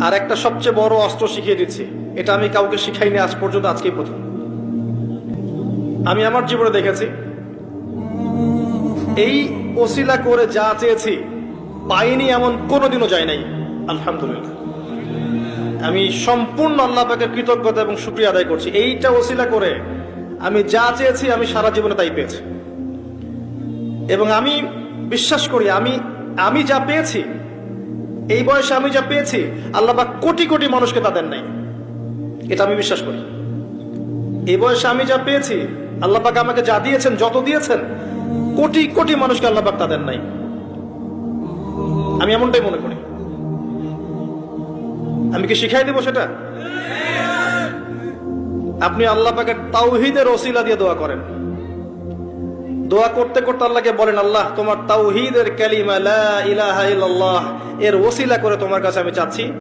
আর একটা সবচেয়ে বড় অস্ত্র শিখিয়ে দিচ্ছি, এটা আমি কাউকে শিখাইনি আজ পর্যন্ত, আজকেই প্রথম। আমি আমার জীবনে দেখেছি, এই ওসিলা করে যা চেয়েছি পাইনি এমন কোনোদিনও যায় নাই। আলহামদুলিল্লাহ, আমি সম্পূর্ণ আল্লাহ পাকের কৃতজ্ঞতা এবং শুকরিয়া আদায় করছি। এইটা ওসিলা করে আমি যা চেয়েছি আমি সারা জীবনে তাই পেয়েছি। এবং আমি বিশ্বাস করি আমি যা পেয়েছি, এই বয়সে আমি যা পেয়েছি, আল্লাহ পাক কোটি কোটি মানুষকে তা দেন নাই। এটা আমি বিশ্বাস করি। এই বয়সে আমি যা পেয়েছি, আল্লাহ পাক আমাকে যা দিয়েছেন, যত দিয়েছেন, কোটি কোটি মানুষকে আল্লাহ পাক তা দেন নাই। আমি এমনটাই মনে করি। আমি কি শিখাই দেব সেটা? আপনি আল্লাহ পাকের তাওহীদের ওসিলা দিয়ে দোয়া করেন। দোয়া করতে করতে আল্লাহকে বলেন, আল্লাহ তোমার তাওহীদের কালিমা লা ইলাহা ইল্লাল্লাহ এর ওসিলা করে তোমার কাছে আমি চাচ্ছি